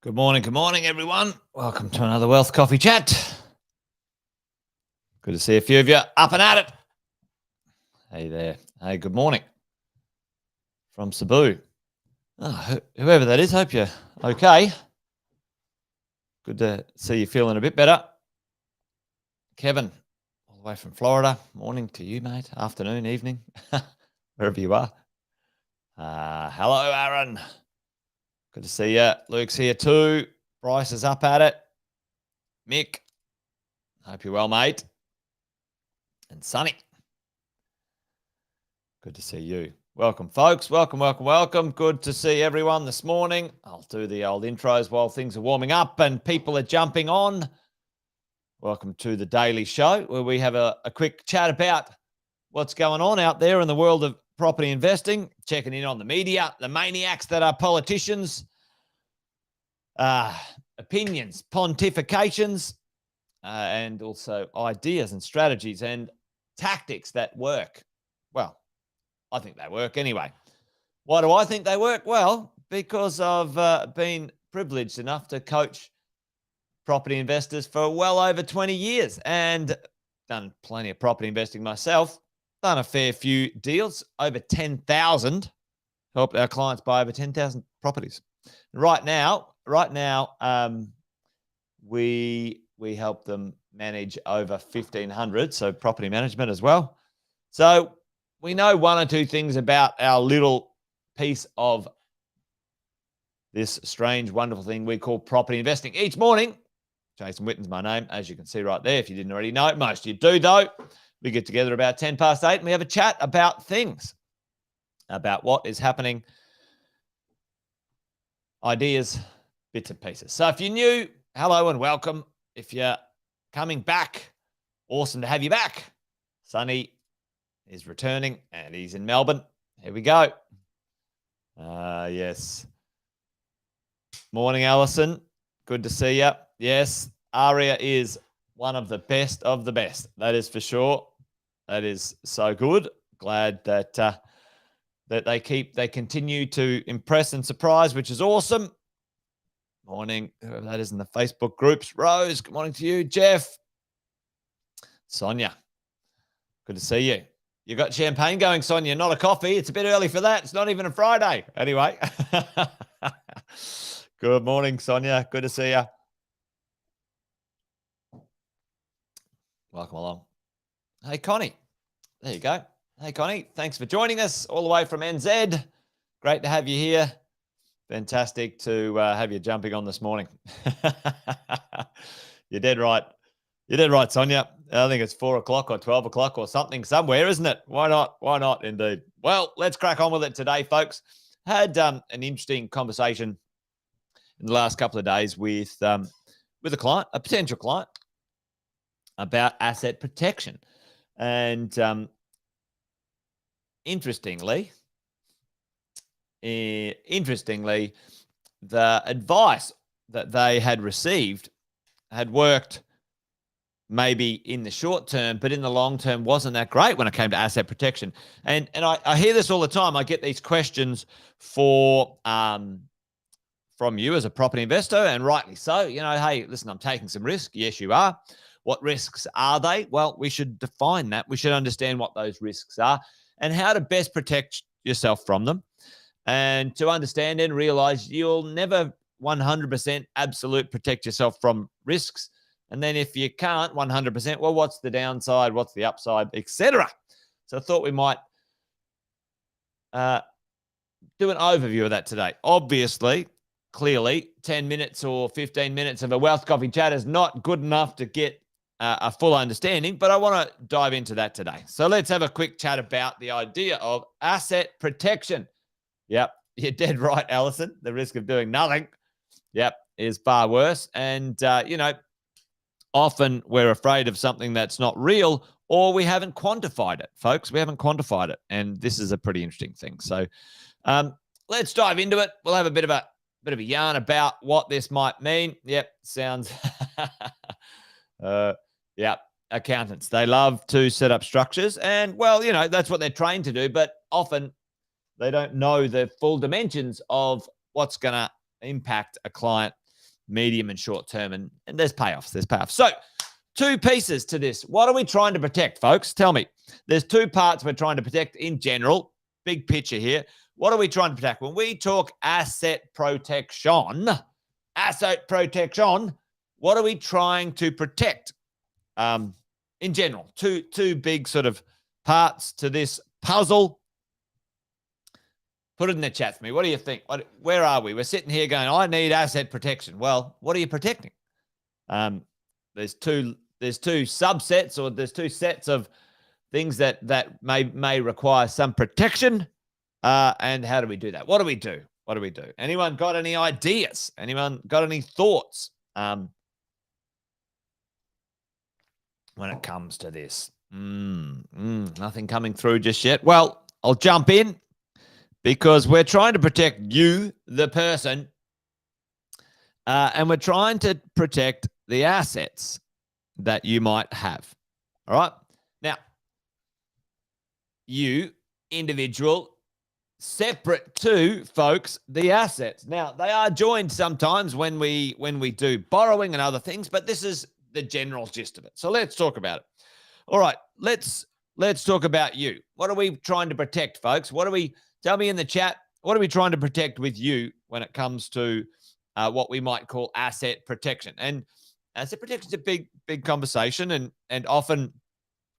Good morning, everyone. Welcome to another Wealth Coffee Chat. Good to see a few of you up and at it. Hey there. Hey, good morning from Cebu. Oh, whoever that is, hope you're okay. Good to see you feeling a bit better. Kevin, all the way from Florida. Morning to you, mate. Afternoon, evening, wherever you are. Hello, Aaron. Good to see you. Luke's here too. Bryce is up at it. Mick, hope you're well, mate. And Sonny, good to see you. Welcome, folks. Welcome. Good to see everyone this morning. I'll do the old intros while things are warming up and people are jumping on. Welcome to the Daily Show, where we have a quick chat about what's going on out there in the world of property investing, checking in on the media, the maniacs that are politicians, opinions, pontifications, and also ideas and strategies and tactics that work. Well, I think they work anyway. Why do I think they work? Well, because I've been privileged enough to coach property investors for well over 20 years and done plenty of property investing myself, done a fair few deals, over 10,000, helped our clients buy over 10,000 properties. Right now, we help them manage over 1,500, so property management as well. So we know one or two things about our little piece of this strange, wonderful thing we call property investing. Each morning, Jason Witten's my name, as you can see right there, if you didn't already know it. Most of you do, though. We get together about 10 past 8 and we have a chat about things, about what is happening, ideas, bits and pieces. So if you're new, hello and welcome. If you're coming back, awesome to have you back. Sonny is returning and he's in Melbourne. Here we go. Yes. Morning, Alison. Good to see you. Yes, Aria is one of the best of the best. That is for sure. That is so good. Glad that that they continue to impress and surprise, which is awesome. Morning, whoever that is in the Facebook groups. Rose, good morning to you. Jeff, Sonia, good to see you. You got champagne going, Sonia, not a coffee. It's a bit early for that. It's not even a Friday. Anyway, good morning, Sonia. Good to see you. Welcome along. Hey, Connie. There you go. Hey, Connie. Thanks for joining us all the way from NZ. Great to have you here. Fantastic to have you jumping on this morning. You're dead right. You're dead right, Sonia. I think it's 4 o'clock or 12 o'clock or something somewhere, isn't it? Why not? Why not, indeed? Well, let's crack on with it today, folks. Had an interesting conversation in the last couple of days with a client, a potential client, about asset protection. And interestingly, the advice that they had received had worked maybe in the short term, but in the long term wasn't that great when it came to asset protection. And I hear this all the time. I get these questions from you as a property investor, and rightly so. You know, hey, listen, I'm taking some risk. Yes, you are. What risks are they? Well, we should define that. We should understand what those risks are and how to best protect yourself from them. And to understand and realize you'll never 100% absolute protect yourself from risks. And then if you can't 100%, well, what's the downside? What's the upside, etc. So I thought we might do an overview of that today. Obviously, clearly, 10 minutes or 15 minutes of a Wealth Coffee Chat is not good enough to get a full understanding, but I want to dive into that today. So let's have a quick chat about the idea of asset protection. Yep, you're dead right, Alison. The risk of doing nothing, yep, is far worse. And, often we're afraid of something that's not real, or we haven't quantified it, folks. We haven't quantified it. And this is a pretty interesting thing. So let's dive into it. We'll have a bit of a yarn about what this might mean. Yep, sounds... accountants. They love to set up structures. And, well, that's what they're trained to do. But often they don't know the full dimensions of what's going to impact a client medium and short term, and there's payoffs. There's payoffs. So 2 pieces to this. What are we trying to protect, folks? Tell me. There's 2 parts we're trying to protect in general. Big picture here. What are we trying to protect? When we talk asset protection, what are we trying to protect? In general, two big sort of parts to this puzzle. Put it in the chat for me. What do you think? Where are we? We're sitting here going, I need asset protection. Well, what are you protecting? There's two subsets, or there's 2 sets of things that may require some protection. And how do we do that? What do we do? What do we do? Anyone got any ideas? Anyone got any thoughts when it comes to this? Nothing coming through just yet. Well, I'll jump in because we're trying to protect you, the person, and we're trying to protect the assets that you might have. All right? Now, you, individual, separate to, folks, the assets. Now, they are joined sometimes when we do borrowing and other things, but this is the general gist of it. So let's talk about it. All right, let's talk about you. What are we trying to protect, folks? Tell me in the chat, what are we trying to protect with you when it comes to what we might call asset protection? And asset protection is a big conversation, and often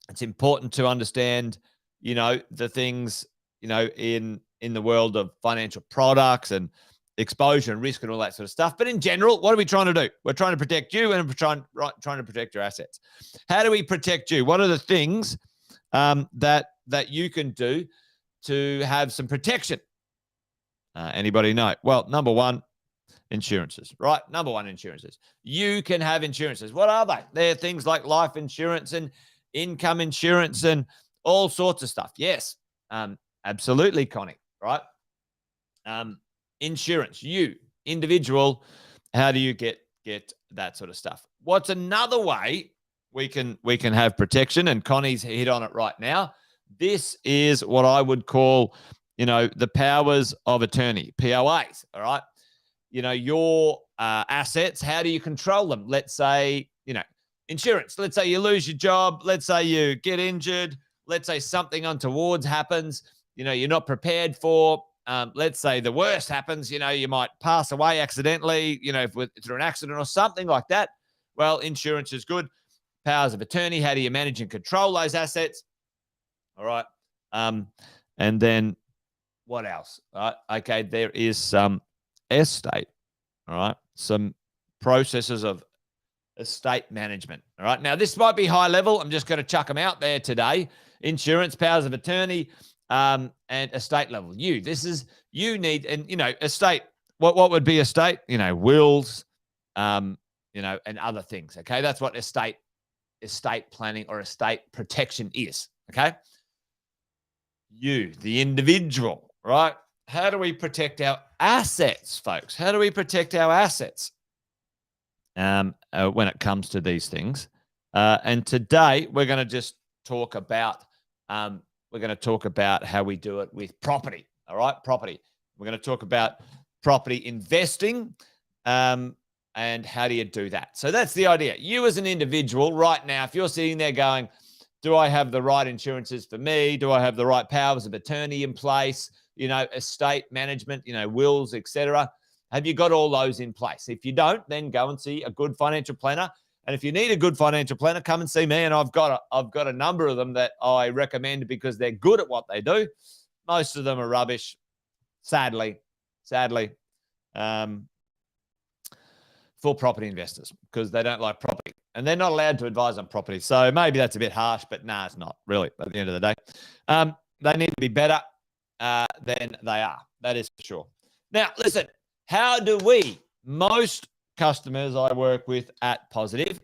it's important to understand, the things, in the world of financial products and exposure and risk and all that sort of stuff. But in general, what are we trying to do? We're trying to protect you, and we're trying to protect your assets. How do we protect you? What are the things that you can do to have some protection? Anybody know? Well, number 1, insurances, right? Number 1, insurances. You can have insurances. What are they? They're things like life insurance and income insurance and all sorts of stuff. Yes, absolutely, Connie, right? Insurance, you, individual, how do you get that sort of stuff? What's another way we can have protection? And Connie's hit on it right now. This is what I would call, the powers of attorney, POAs, all right? Your assets, how do you control them? Let's say, insurance. Let's say you lose your job. Let's say you get injured. Let's say something untoward happens, you're not prepared for. Let's say the worst happens, you might pass away accidentally, through an accident or something like that. Well, insurance is good. Powers of attorney, how do you manage and control those assets? All right. And then what else? Okay, there is some estate, all right? Some processes of estate management, all right? Now, this might be high level. I'm just going to chuck them out there today. Insurance, powers of attorney, and estate level. You need, and, estate, what would be estate? Wills, and other things, okay? That's what estate planning or estate protection is, okay? You, the individual, right? How do we protect our assets, folks? How do we protect our assets when it comes to these things? And today we're going to just talk about how we do it with property. All right, property. We're going to talk about property investing, and how do you do that? So that's the idea. You as an individual right now, if you're sitting there going, do I have the right insurances for me? Do I have the right powers of attorney in place? Estate management, wills, etc. Have you got all those in place? If you don't, then go and see a good financial planner. And if you need a good financial planner, come and see me. And I've got a number of them that I recommend because they're good at what they do. Most of them are rubbish, sadly, for property investors because they don't like property. And they're not allowed to advise on property. So maybe that's a bit harsh, but nah, it's not really at the end of the day. They need to be better than they are. That is for sure. Now, listen, how do most customers I work with at Positive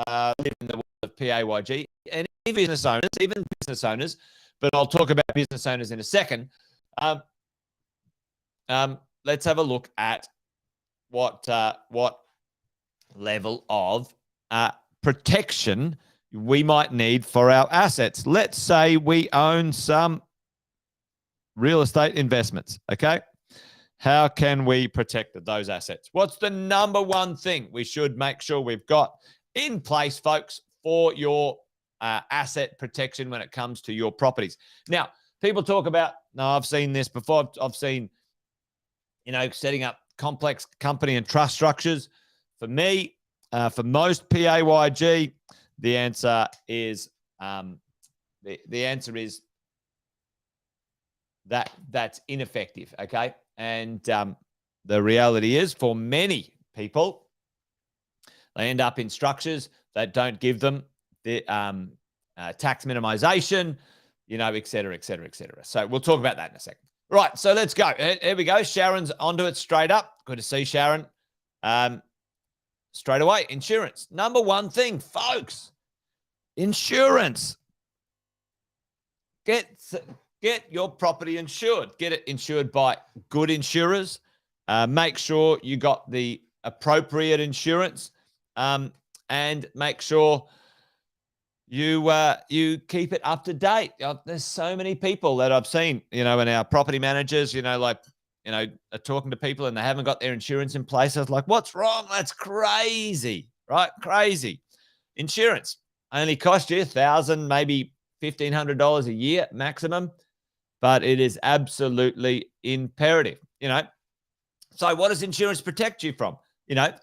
live in the world of PAYG, and even business owners, but I'll talk about business owners in a second. Let's have a look at what level of protection we might need for our assets. Let's say we own some real estate investments, okay? How can we protect those assets? What's the number one thing we should make sure we've got in place, folks, for your asset protection when it comes to your properties? Now, people talk about, no, I've seen this before. I've seen, setting up complex company and trust structures. For me, for most PAYG, the answer is the answer is that's ineffective. Okay, and the reality is, for many people, they end up in structures that don't give them the tax minimization, et cetera, et cetera, et cetera. So we'll talk about that in a second. Right, so let's go. Here we go. Sharon's onto it straight up. Good to see Sharon. Straight away, insurance. Number one thing, folks, insurance. Get your property insured. Get it insured by good insurers. Make sure you got the appropriate insurance, and make sure you keep it up to date. There's so many people that I've seen, and our property managers, are talking to people and they haven't got their insurance in place. I was like, what's wrong? That's crazy, right? Crazy. Insurance only cost you $1,000, maybe $1,500 a year maximum, but it is absolutely imperative, So what does insurance protect you from?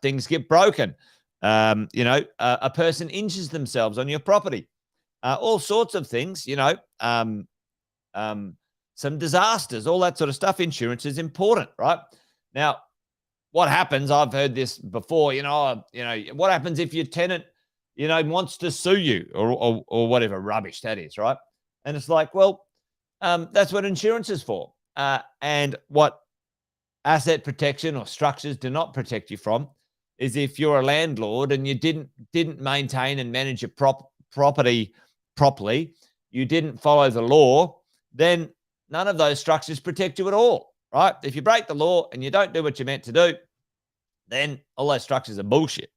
Things get broken. A person injures themselves on your property. All sorts of things, some disasters, all that sort of stuff. Insurance is important, right? Now, what happens, I've heard this before, what happens if your tenant, wants to sue you or whatever rubbish that is, right? And it's like, well, that's what insurance is for. And what asset protection or structures do not protect you from is if you're a landlord and you didn't maintain and manage your property properly, you didn't follow the law, then none of those structures protect you at all, right? If you break the law and you don't do what you're meant to do, then all those structures are bullshit,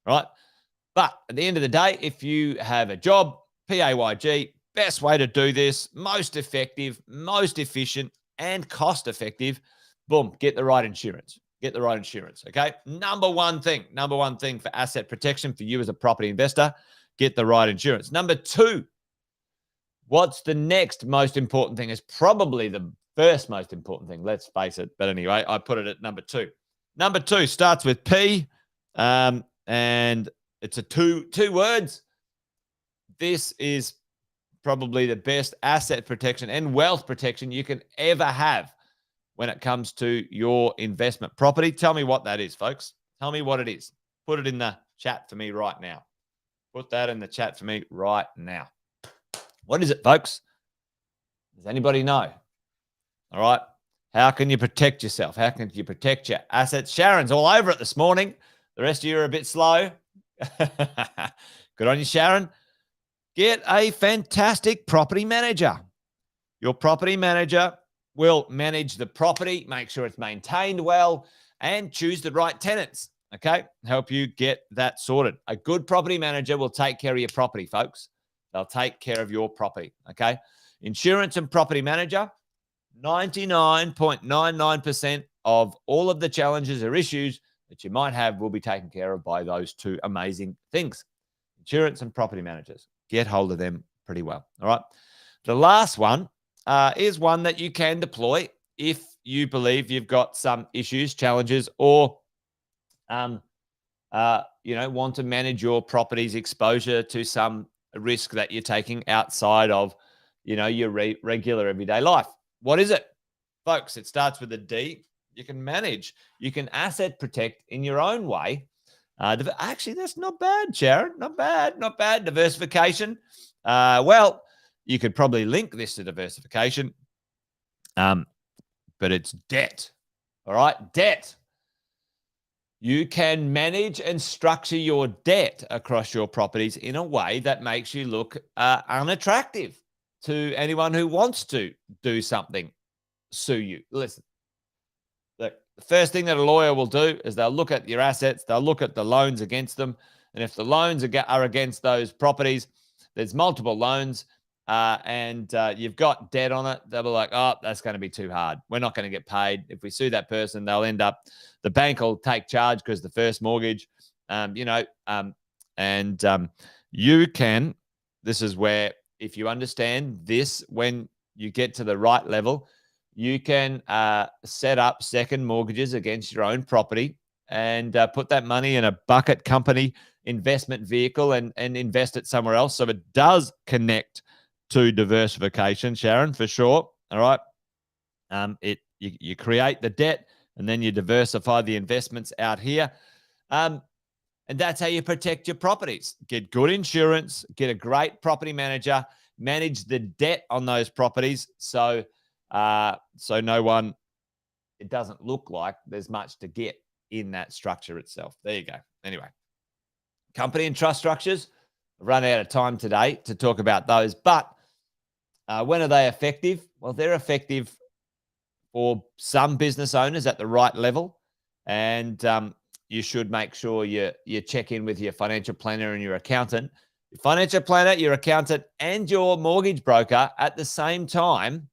right? But at the end of the day, if you have a job, PAYG, best way to do this, most effective, most efficient, and cost effective, boom, get the right insurance. Get the right insurance, okay? Number one thing for asset protection for you as a property investor, get the right insurance. Number two, what's the next most important thing? Is probably the first most important thing, let's face it. But anyway, I put it at number two. Number two starts with P, and it's a two words. This is probably the best asset protection and wealth protection you can ever have when it comes to your investment property. Tell me what that is, folks. Tell me what it is. Put it in the chat for me right now. Put that in the chat for me right now. What is it, folks? Does anybody know? All right. How can you protect yourself? How can you protect your assets? Sharon's all over it this morning. The rest of you are a bit slow. Good on you, Sharon. Get a fantastic property manager. Your property manager will manage the property, make sure it's maintained well, and choose the right tenants, okay? Help you get that sorted. A good property manager will take care of your property, folks. They'll take care of your property, okay? Insurance and property manager, 99.99% of all of the challenges or issues that you might have will be taken care of by those two amazing things. Insurance and property managers. Get hold of them pretty well, all right? The last one is one that you can deploy if you believe you've got some issues, challenges, or want to manage your property's exposure to some risk that you're taking outside of, your regular everyday life. What is it, folks? It starts with a D. You can manage. You can asset protect in your own way. Actually, that's not bad, Sharon. Not bad. Diversification. Well, you could probably link this to diversification, but it's debt. All right, debt. You can manage and structure your debt across your properties in a way that makes you look unattractive to anyone who wants to do something, sue you. Listen, the first thing that a lawyer will do is they'll look at your assets, they'll look at the loans against them, and if the loans are against those properties, there's multiple loans, and you've got debt on it, they'll be like, oh, that's going to be too hard. We're not going to get paid. If we sue that person, they'll end up, the bank will take charge because the first mortgage, you can, this is where, if you understand this, when you get to the right level, you can set up second mortgages against your own property and put that money in a bucket company investment vehicle and invest it somewhere else. So it does connect to diversification, Sharon, for sure. All right. You create the debt and then you diversify the investments out here. And that's how you protect your properties. Get good insurance, get a great property manager, manage the debt on those properties. So no one, it doesn't look like there's much to get in that structure itself. There you go. Anyway, company and trust structures. I've run out of time today to talk about those, but when are they effective? Well, they're effective for some business owners at the right level, and you should make sure you check in with your financial planner and your accountant. Your financial planner, your accountant, and your mortgage broker at the same time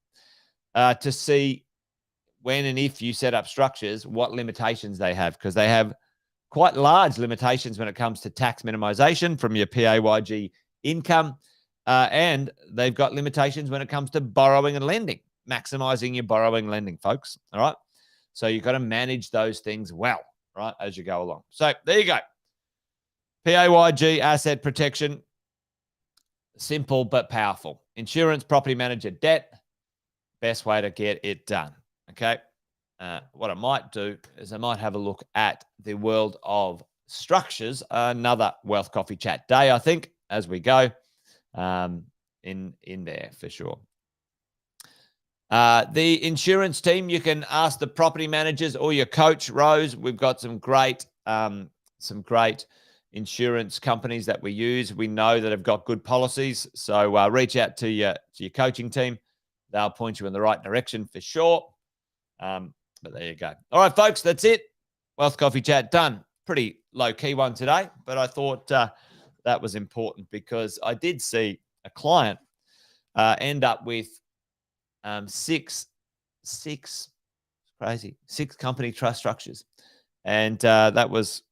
to see when and if you set up structures, what limitations they have, because they have quite large limitations when it comes to tax minimization from your PAYG income. And they've got limitations when it comes to borrowing and lending, maximizing your borrowing and lending, folks. All right. So you've got to manage those things well, right, as you go along. So there you go. PAYG, asset protection, simple but powerful. Insurance, property manager, debt, best way to get it done. Okay. What I might do is I might have a look at the world of structures, another Wealth Coffee Chat day, I think, as we go. In there for sure. The insurance team, you can ask the property managers or your coach, Rose. We've got some great insurance companies that we use. We know that have got good policies. So reach out to your coaching team. They'll point you in the right direction for sure. But there you go. All right, folks, that's it. Wealth Coffee Chat done. Pretty low-key one today, but I thought that was important because I did see a client end up with six company trust structures. And that was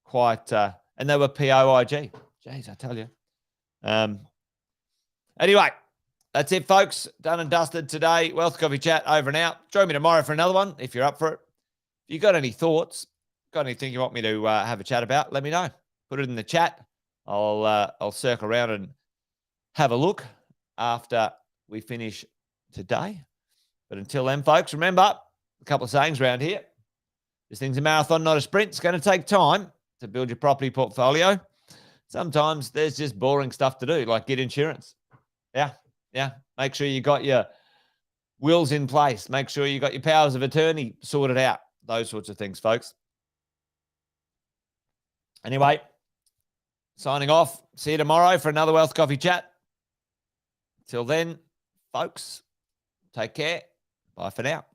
quite, and they were POIG. Jeez, I tell you. Anyway, that's it, folks. Done and dusted today. Wealth Coffee Chat over and out. Join me tomorrow for another one if you're up for it. If you got any thoughts, got anything you want me to have a chat about, let me know. Put it in the chat. I'll circle around and have a look after we finish today. But until then, folks, remember a couple of sayings around here. This thing's a marathon, not a sprint. It's going to take time to build your property portfolio. Sometimes there's just boring stuff to do, like get insurance. Yeah. Make sure you got your wills in place. Make sure you got your powers of attorney sorted out. Those sorts of things, folks. Anyway, signing off. See you tomorrow for another Wealth Coffee Chat. Till then, folks, take care. Bye for now.